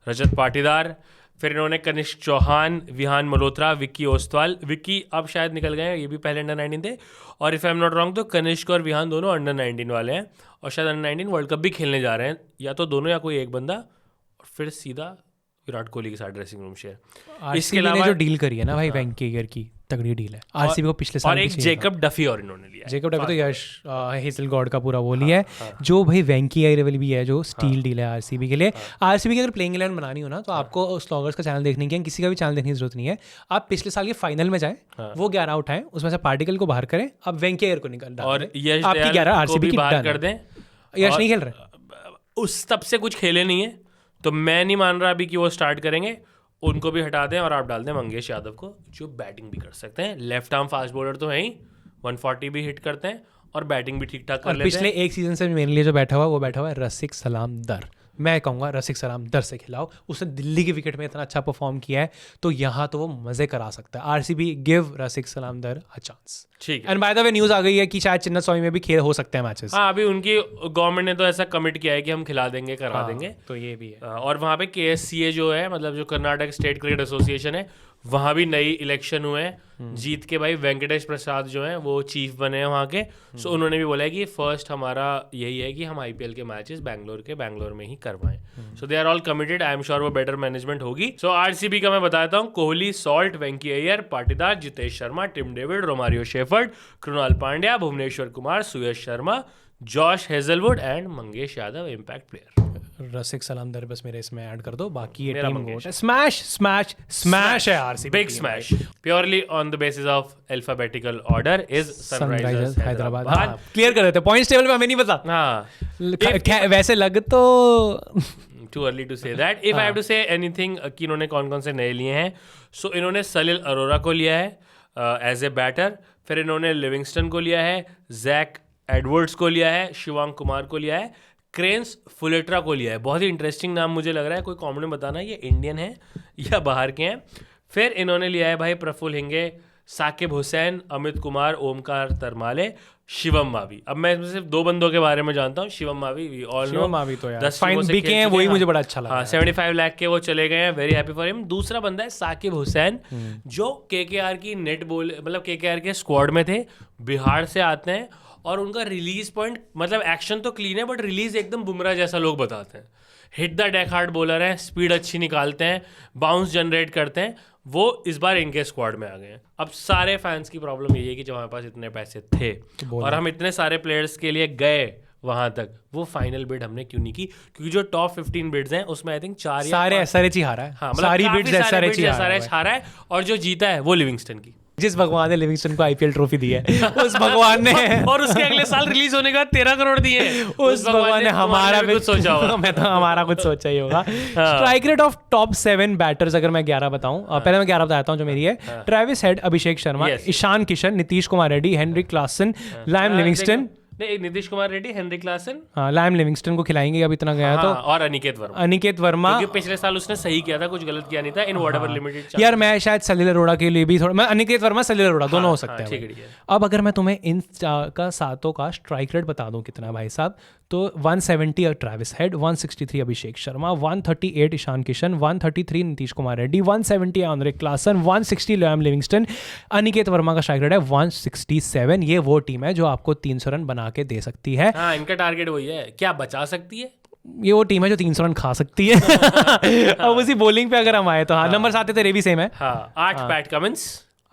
Rajat Patidar. फिर इन्होंने कनिष्क चौहान, विहान मल्होत्रा, विक्की ओस्तवाल, विक्की अब शायद निकल गए हैं, ये भी पहले अंडर 19 थे, और if I am not wrong तो कनिष्क और विहान दोनों अंडर 19 वाले हैं, और शायद अंडर 19 वर्ल्ड कप भी खेलने जा रहे हैं, या तो दोनों या कोई एक बंदा, और फिर सीधा विराट कोहली के साथ ड्रेसिंग रूम शेयर। इसके अलावा जो डील करी है ना भाई वेंकी अय्यर की, तगड़ी डील है। RCB को पिछले साल और एक जेकब डफी और इन्होंने लिया है। जेकब डफी तो यश हेजलगॉड का पूरा वो लिया है। जो भाई वेंकी अय्यर भी है, जो स्टील डील है RCB के लिए। RCB की अगर प्लेइंग 11 बनानी हो ना, तो आपको स्लॉगर्स का चैनल देखने की, किसी का भी चैनल देखने की जरूरत नहीं है। आप पिछले साल के फाइनल में जाएं, वो 11 उठाएं, उसमें से पार्टिकल को बाहर करें, अब वेंकी अय्यर को निकाल डालें, और यश आपकी 11 RCB की बाहर कर दें। यश नहीं खेल रहे, उस तब से कुछ खेले नहीं है, तो मैं नहीं मान रहा अभी कि वो स्टार्ट करेंगे। उनको भी हटा दें और आप डाल दें मंगेश यादव को, जो बैटिंग भी कर सकते हैं। लेफ्ट आर्म फास्ट बॉलर तो है ही, 140 भी हिट करते हैं और बैटिंग भी ठीक ठाक कर लेते हैं। पिछले एक सीजन से मेरे लिए जो बैठा हुआ, वो बैठा हुआ है रसिक सलाम दर। मैं कहूँगा रसिक सलाम दर से खिलाओ, उसने दिल्ली की विकेट में इतना अच्छा परफॉर्म किया है, तो यहाँ तो वो मजे करा सकता है। RCB गिव रसिक सलाम दर अ चांस। ठीक है। And by the way news आ गई है कि शायद चिन्ना स्वामी में भी खेल हो सकते हैं मैचेस। हाँ, अभी उनकी गवर्नमेंट ने तो ऐसा कमिट किया है कि हम खिला देंगे, करा देंगे, तो ये भी है। और वहाँ पे KSCA जो है, मतलब जो कर्नाटक स्टेट क्रिकेट एसोसिएशन है, वहाँ भी नई इलेक्शन हुए हैं, जीत के भाई वेंकटेश प्रसाद जो हैं वो चीफ बने हैं वहाँ के। सो उन्होंने भी बोला है कि फर्स्ट हमारा यही है कि हम IPL के मैचेस बैंगलोर में ही करवाएं। So they are all committed, I am sure वो बेटर मैनेजमेंट होगी। सो RCB का मैं बताता हूँ, Kohli, Salt, Venky Iyer, Patidar, Jitesh Sharma, Tim David, Romario Shepherd, Krunal Pandya, Bhuvneshwar Kumar, Suyash Sharma, Josh Hazlewood and Mangesh Yadav impact player. Rasikh Salam Dar बस मेरे इसमें ऐड कर दो, बाकी ये मेरा टीम मंगेश। वोट है। स्मैश है RCB, big smash purely on the basis of alphabetical order is Sunrisers Sunrisers Hyderabad. Hyderabad. हाँ, क्लियर कर देते हैं पॉइंट्स टेबल में, हमें नहीं पता। हाँ, वैसे लग तो too early to say that. If I have to say anything कि इन्होंने कौन कौन से नए लिए हैं, सो इन्होंने सलिल अरोरा को लिया है एज ए बैटर, फिर इन्होंने लिविंगस्टन को लिया है, जैक एडवर्ड्स को लिया है, शिवांग कुमार को लिया है, क्रेन्स फुलेट्रा को लिया है। बहुत ही इंटरेस्टिंग नाम मुझे लग रहा है, कोई कमेंट में बताना ये इंडियन है या बाहर के हैं। फिर इन्होंने लिया है भाई प्रफुल्ल हिंगे, साकिब हुसैन, अमित कुमार, ओमकार तरमाले, शिवम मावी। अब मैं इसमें सिर्फ 2 बंदों के बारे में जानता हूँ, Shivam Mavi we all know, Shivam Mavi तो यार 10 फाइन टीमों से बिके खेल हैं, चुके वही हैं। मुझे बड़ा अच्छा लगा। हाँ, 75 लाख के वो चले गए हैं, वेरी हैप्पी फॉर हिम। दूसरा बंदा है साकिब हुसैन, जो केकेआर की नेट बॉल मतलब केकेआर के स्क्वाड में थे, बिहार से आते हैं और उनका रिलीज पॉइंट मतलब एक्शन तो क्लीन है बट रिलीज एकदम बुमराह जैसा लोग बताते हैं। Hit the deck hard bowler है, स्पीड अच्छी निकालते हैं, बाउंस जनरेट करते हैं। वो इस बार इनके स्क्वाड में आ गए हैं। अब सारे फैंस की प्रॉब्लम यही है कि जब हमारे पास इतने पैसे थे और हम इतने सारे प्लेयर्स के लिए गए वहां तक, वो फाइनल बिड हमने क्यों नहीं की? क्योंकि जो टॉप 15 बिड्स हैं उसमें आई थिंक 4 या सारे 5 एसआरएच ही हारा है। हाँ, मतलब सारी काफी बिड्स सारे एसआरएच bids ही हारा है SRH हारा है और जो जीता है वो लिविंगस्टन की। जिस भगवान ने लिविंगस्टन को आईपीएल ट्रॉफी दी है उस भगवान ने और उसके अगले साल रिलीज होने के बाद 13 करोड़ दिए हैं। उस भगवान ने हमारा भी कुछ सोचा होगा। मैं तो हमारा कुछ सोचा ही होगा। Strike rate of top 7 batters अगर मैं 11 बताऊं, पहले मैं 11 बताता हूं जो मेरी है। Travis Head, Abhishek Sharma, Yes. Ishan Kishan, Nitish Kumar Reddy, Heinrich Klaasen, Liam Livingstone. नहीं, नीतीश कुमार रेड्डी, हेनरी क्लासन, हाँ, लाइम लिविंगस्टन को खिलाएंगे अब इतना गया तो। और अनिकेत वर्मा। अनिकेत वर्मा, क्योंकि पिछले साल उसने सही किया था, कुछ गलत किया नहीं था इन व्हाटएवर लिमिटेड। यार मैं शायद सलील अरोड़ा के लिए भी थोड़ा, मैं अनिकेत वर्मा सलील अरोड़ा दोनों हो सकते हैं ठीक है, भाई। ठीक है। अब अगर मैं तुम्हें इन का सातों का स्ट्राइक रेट बता दूं कितना भाई साहब, तो 170 Travis Head, 163 Abhishek Sharma, 138 Ishan Kishan, 133 Nitish Kumar Reddy, 170 Andre Klaasen, 160 Liam Livingstone, Aniket Verma का स्ट्राइक रेट है 167। ये वो टीम है जो आपको 300 रन बना के दे सकती है। हाँ, इनका टारगेट वही है, क्या बचा सकती है। ये वो टीम है जो 300 रन खा सकती है। अब उसी बॉलिंग पे अगर हम आए तो हाँ, नंबर 7 तेरे भी सेम है। हाँ, 8 PAT Cummins,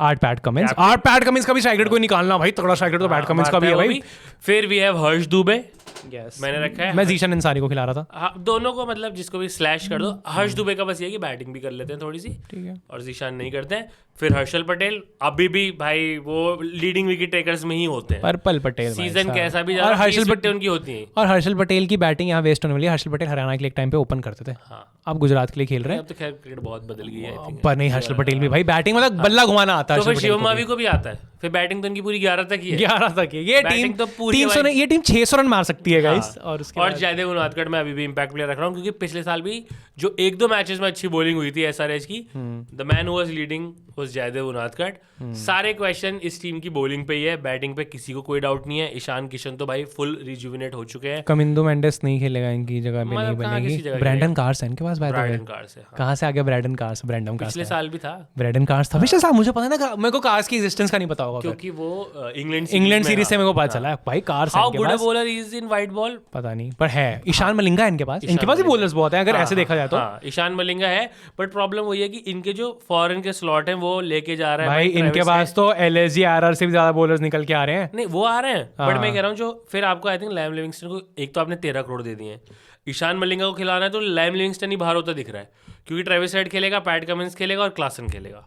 8 PAT Cummins, 8 PAT Cummins का भी स्ट्राइक रेट कोई निकालना भाई, तगड़ा स्ट्राइक रेट तो पैट कमिंस का भी है भाई। फिर भी है हर्ष दुबे, Yes. मैंने रखा है। मैं जीशन अंसारी को खिला रहा था। हाँ, दोनों को मतलब जिसको भी स्लैश कर दो। हर्ष दुबे का बस ये है कि बैटिंग भी कर लेते हैं थोड़ी सी, ठीक है। और जीशान नहीं करते हैं। फिर हर्षल पटेल अभी भी भाई वो लीडिंग विकेट टेकर्स में ही होते हैं। पर्पल पटेल भाई सीजन साहब। कैसा भी और जाए, हर्षल 30 पटेल विकेटें उनकी होती हैं। और हर्षल पटेल की बैटिंग यहाँ वेस्ट होने वाली है। हर्षल पटेल हरियाणा के लिए एक टाइम पे ओपन करते थे, हाँ, अब गुजरात के लिए खेल रहे हैं। अब तो खैर क्रिकेट बहुत बदल गई है I think। पर नहीं, हर्षल पटेल भी भाई बैटिंग मतलब बल्ला घुमाना आता है। तो फिर शिवम मावी को भी आता है। फिर बैटिंग तो इनकी पूरी 11 तक ही है। 11 तक है ये टीम। Batting तो पूरी 300 भाई। ये टीम 600 रन मार सकती है गाइस। हाँ। और उसके और बाद जयदेव उनादकट मैं अभी भी इंपैक्ट प्लेयर रख रहा हूँ, क्योंकि पिछले साल भी जो 1-2 मैचेस में अच्छी बॉलिंग हुई थी एसआरएच की, the man who was leading was Jaydev Unadkat. सारे क्वेश्चन इस टीम की बॉलिंग पे ही है, बैटिंग पे किसी को कोई डाउट नहीं है। ईशान किशन तो भाई फुल रिजुविनेट हो चुके हैं। कमिंदो मेंडेस नहीं खेलेगा, इनकी जगह पे नहीं मतलब कहाँ किसी बनेगी। जगह ब्रैंडन कार्स है इनके पास by the way. Brydon Carse से, हाँ। कहाँ से आ गया ब्रैंडन कार्स? ब्रैंडम कार्स पिछले साल भी था, ब्रैंडन कार्स था पिछले साल। मुझे पता नहीं था, मेरे को कार्स की एग्जिस्टेंस का नहीं पता होगा। क्योंकि वो इंग्लैंड सीरीज से मेरे को पता चला भाई कार्स है हाउ इनके good a pass. Bowler is in white ball. पता नहीं पर है। ईशान मलिंगा है इनके पास। इनके पास भी बॉलर्स बहुत हैं अगर ऐसे देखा जाए तो। हाँ, ईशान मलिंगा है, बट प्रॉब्लम वही है कि इनके जो फॉरेन के स्लॉट हैं वो लेके जा रहा है भाई इनके ट्रेविस पास तो एलएसजी आरआर से भी ज्यादा बॉलर्स निकल के आ रहे हैं। नहीं, वो आ रहे हैं, बट मैं कह रहा हूँ जो फिर आपको आई थिंक लाइम लिविंगस्टन को एक तो आपने 13 करोड़ दे दिए हैं, ईशान मलिंगा को खिलाना है तो लाइम लिविंगस्टन ही बाहर होता दिख रहा है, क्योंकि ट्रेविस हेड खेलेगा, पैट कमिंस खेलेगा और क्लासन खेलेगा।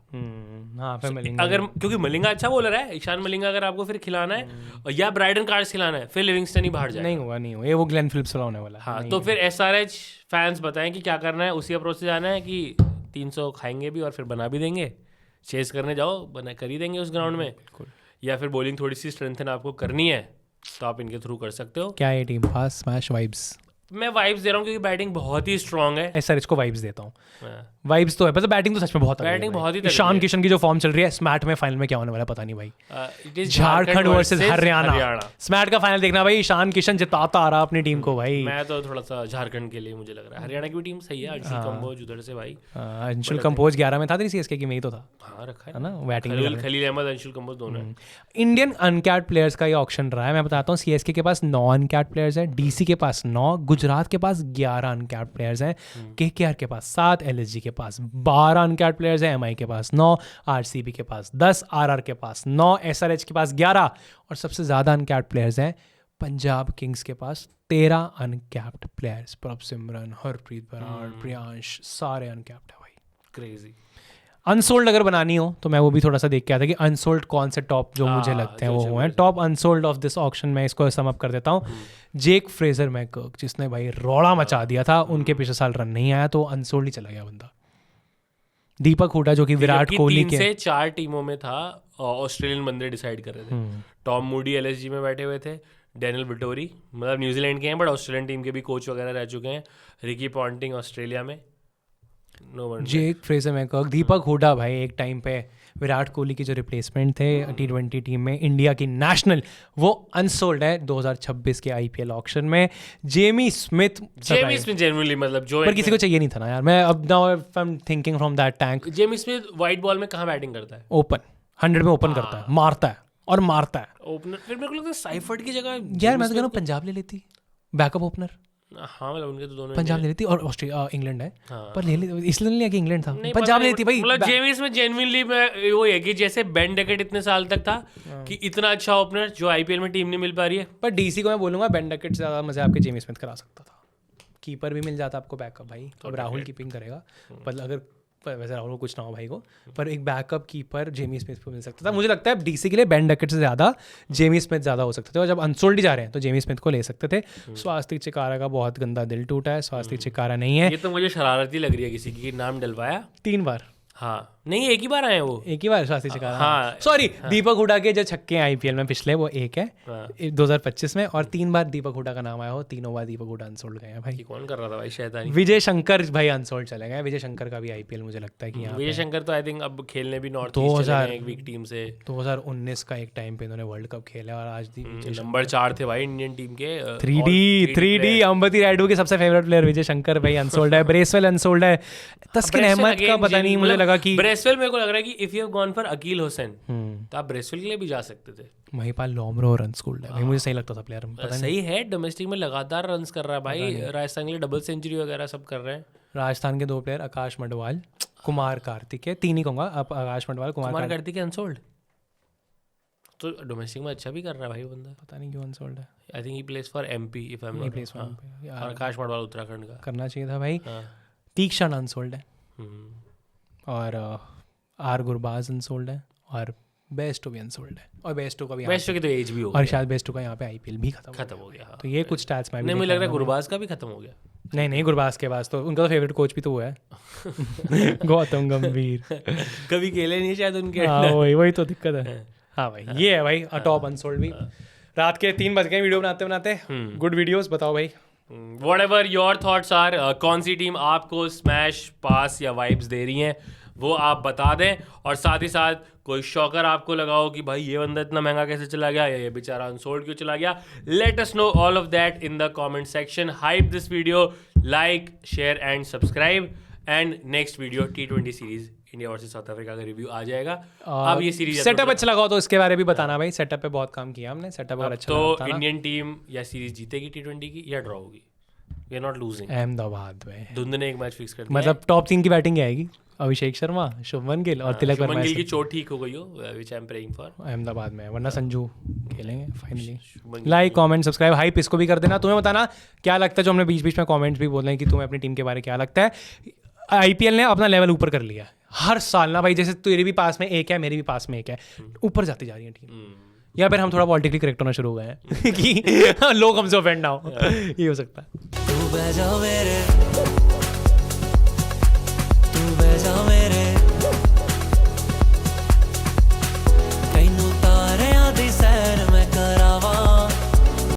हाँ फिर मलिंगा अगर क्योंकि मलिंगा अच्छा बॉलर है, ईशान मलिंगा अगर आपको फिर खिलाना है और या ब्राइडन कार्ड्स खिलाना है, फिर लिविंगस्टन ही बाहर जाए। नहीं होगा, नहीं होगा, ये वो ग्लेन फिलिप्स वाला होने वाला है। हाँ, तो फिर एसआरएच फैंस बताएं कि क्या करना है, उसी अप्रोच से जाना है कि 300 खाएंगे भी और फिर बना भी देंगे, चेस करने जाओ बना कर ही देंगे उस ग्राउंड में, या फिर बॉलिंग थोड़ी सी स्ट्रेंथन आपको करनी है तो आप इनके थ्रू कर सकते हो। क्या ये टीम फास्ट स्मैश वाइब्स? मैं वाइब्स दे रहा हूँ क्योंकि बैटिंग बहुत ही स्ट्रांग है। एसआरएच को वाइब्स देता हूँ। हाँ। वाइब्स तो है, पर बैटिंग तो सच में बहुत Batting बहुत ही तगड़ी ईशान है। किशन की जो फॉर्म चल रही है, स्मैट में फाइनल में क्या होने वाला है पता नहीं भाई। It is Jharkhand versus Haryana. Haryana. SMAT का फाइनल देखना भाई, ईशान किशन जिताता आ रहा अपनी टीम को भाई। मैं तो थोड़ा सा झारखंड के लिए मुझे लग रहा है, हरियाणा की भी टीम सही है, अंशुल कंबोज उधर से भाई। अंशुल कंपोज 11 में था तेरी सीएसके की, में ही तो था हाँ, रखा है ना बैटिंग। खलील अहमद, अंशुल कंबोज दोनों हैं। इंडियन अनकैट प्लेयर्स का ये ऑक्शन रहा है। मैं बताता हूँ, सीएसके के पास 9 अनकैट प्लेयर्स हैं, डीसी के पास 9, गुजरात के पास 11 अनकैट प्लेयर्स हैं, केकेआर के पास 7, एलएसजी के पास 12 अनकैट प्लेयर्स हैं, एमआई के पास 9, आरसीबी के पास 10, आरआर के पास 9, एसआरएच के पास 11 और सबसे ज़्यादा अनकैट प्लेयर्स हैं पंजाब किंग्स के पास 13 अनकैप्ड प्लेयर्स, प्रभ सिमरन, हरप्रीत बराड़, प्रियांश, सारे अनकैप्ड है भाई। क्रेजी। अनसोल्ड अगर बनानी हो तो मैं वो भी थोड़ा सा देख के आता कि अनसोल्ड कौन से टॉप जो मुझे लगते हैं वो हुए हैं। Top unsold of this auction में इसको सम अप कर देता हूँ। जेक फ्रेजर मैककर्क, जिसने भाई रौड़ा मचा दिया था, उनके पिछले साल रन नहीं आया तो अनसोल्ड ही चला गया बंदा। दीपक हुडा जो कि विराट कोहली 3 के से 4 टीमों में था, ऑस्ट्रेलियन बंदे डिसाइड कर रहे थे। टॉम मूडी एलएसजी में बैठे हुए थे, डैनियल विटोरी मतलब न्यूजीलैंड के हैं बट ऑस्ट्रेलियन टीम के भी कोच वगैरह रह चुके हैं, रिकी पॉन्टिंग ऑस्ट्रेलिया में, नो वन। जेक फ्रेजर मैककर्क, दीपक हुडा भाई एक टाइम पे विराट कोहली के जो रिप्लेसमेंट थे T20 टीम में, इंडिया की नेशनल, वो अनसोल्ड है 2026 के IPL ऑक्शन में। जेमी स्मिथ जेन्युइनली मतलब जो पर किसी को चाहिए नहीं था ना यार। मैं अब now I am thinking from that tank. Jamie Smith white ball में कहाँ बैटिंग करता है? ओपन 100 में ओपन करता है, मारता है और मारता है। ओपनर फिर मेरे को लगता है साइफर्ट की जगह यार मैं तो कह रहा हूँ पंजाब ले लेती बैकअप ओपनर। हाँ मतलब उनके तो दोनों पंजाब ले लेती, और ऑस्ट्रेलिया इंग्लैंड है हाँ। पर ले लेती, इसलिए नहीं लिया कि इंग्लैंड था, पंजाब ले लेती भाई। मतलब जेमी स्मिथ जेन्युइनली वो है कि जैसे बेन डकेट इतने साल तक था कि इतना अच्छा ओपनर जो IPL में टीम नहीं मिल पा रही है। पर DC को मैं बोलूंगा बेन डकेट से ज़्यादा मजा आपके जेमी स्मिथ करा सकता था। कीपर भी मिल जाता आपको बैकअप भाई, अब राहुल कीपिंग करेगा पर अगर वैसे राहुल को कुछ ना हो भाई को, पर एक बैकअप कीपर जेमी स्मिथ को मिल सकता था। मुझे लगता है DC के लिए बेन डकेट से ज़्यादा जेमी स्मिथ ज़्यादा हो सकते थे, और जब अनसोल्ड ही जा रहे हैं तो जेमी स्मिथ को ले सकते थे। स्वास्तिक चिकारा का बहुत गंदा दिल टूटा है, स्वास्तिक चिकारा नहीं है। ये तो मुझे शरारती लग रही है किसी की नाम डलवाया 3 बार, हाँ नहीं एक ही बार आए वो, एक ही बार स्वास्तिक चिकारा। हाँ। सॉरी दीपक हुडा के जो छक्के हैं IPL में पिछले वो एक है 2025 में, और 3 बार दीपक हुडा का नाम आया हो, तीनों बार दीपक हुडा अनसोल्ड गए हैं भाई। कि कौन कर रहा था भाई शैतानी? विजय शंकर भाई अनसोल्ड चले गए। विजय शंकर का भी IPL मुझे लगता है कि यहाँ विजय शंकर तो आई थिंक अब खेलने भी नॉर्थ 2000 एक वीक टीम से 2019 का एक टाइम पे इन्होंने वर्ल्ड कप खेला, और आज दी नंबर 4 थे भाई इंडियन टीम के। 3D अंबती रायडू के सबसे फेवरेट प्लेयर विजय शंकर भाई अनसोल्ड है। ब्रेसवेल अनसोल्ड है। तस्किन अहमद का पता नहीं, मुझे लगा कि ब्रेसवेल मेरे को लग रहा है कि if you have gone for Akeal Hosein तो आप ब्रेसवेल के लिए भी जा सकते थे। महिपाल लोमरो अनसोल्ड है भाई, मुझे सही लगता था प्लेयर, पता सही है, डोमेस्टिक में लगातार रन्स कर रहा है भाई, राजस्थान के लिए डबल सेंचुरी वगैरह सब कर रहे हैं। राजस्थान के 2 प्लेयर आकाश मडवाल, कुमार कार्तिक है, 3 ही कहूंगा, आकाश मडवाल, कुमार कार्तिक अनसोल्ड, तो डोमेस्टिक में अच्छा भी कर रहा है भाई बंदा, पता नहीं क्यों अनसोल्ड है। I think he place for MP if I am not, और आकाश मडवाल उत्तराखंड का करना चाहिए था भाई। तीक्षण अनसोल्ड है, और आर गुरबाज अनसोल्ड है, और बेस्टो भी अनसोल्ड है, और बेस्टो का भी, बेस्टो की तो एज भी हो और शायद बेस्टो का यहाँ पे IPL भी खत्म हो गया। तो ये कुछ स्टैट्स में नहीं मुझे लग रहा है गुरबाज का भी खत्म हो गया। नहीं गुरबाज के पास तो उनका तो फेवरेट कोच भी तो वो है गौतम गंभीर। कभी खेले नहीं शायद उनके। वही तो दिक्कत है। हाँ भाई ये है भाई टॉप अनसोल्ड भी। रात के 3 बज गए वीडियो बनाते गुड वीडियोस। बताओ भाई व्हाटएवर योर थॉट्स आर, कौन सी टीम आपको स्मैश पास या वाइब्स दे रही हैं वो आप बता दें, और साथ ही साथ कोई शॉकर आपको लगाओ कि भाई ये बंदा इतना महंगा कैसे चला गया, या ये बेचारा अनसोल्ड क्यों चला गया, let us know all of that in the comment section. Hype this video, like share and subscribe, and next video T20 series India versus south Africa का रिव्यू आ जाएगा। अब ये सीरीज सेटअप अच्छा लगा तो इसके बारे में भी बताना भाई, सेटअप पे बहुत काम किया हमने, सेटअप अगर अच्छा तो लगा इंडियन टीम या सीरीज जीतेगी T20 की या ड्रॉ होगी? We are not losing. Ahmedabad में धुंध ने एक मैच फिक्स कर दिया, मतलब टॉप 3 की बैटिंग आएगी, अभिषेक शर्मा, शुभमन गिल और तिलक वर्मा। शुभमन गिल की चोट ठीक हो गई हो, which I am praying for. Ahmedabad में, वरना संजू खेलेंगे finally. Like comment subscribe, hype इसको भी कर देना। तुम्हें बताना क्या लगता है, जो हमने बीच बीच में कमेंट्स भी बोल रहे हैं कि तुम्हें अपनी टीम के बारे में क्या लगता है। IPL ने अपना लेवल ऊपर कर लिया हर साल ना भाई, जैसे तेरे भी पास में एक है, मेरे भी पास में एक है, ऊपर जाती जा रही है टीम। या फिर हम थोड़ा पॉलिटिकली करेक्ट होना शुरू हो गए हैं कि लोग हमसे ऑफेंड ना हो, ये हो सकता है। तू बजा मेरे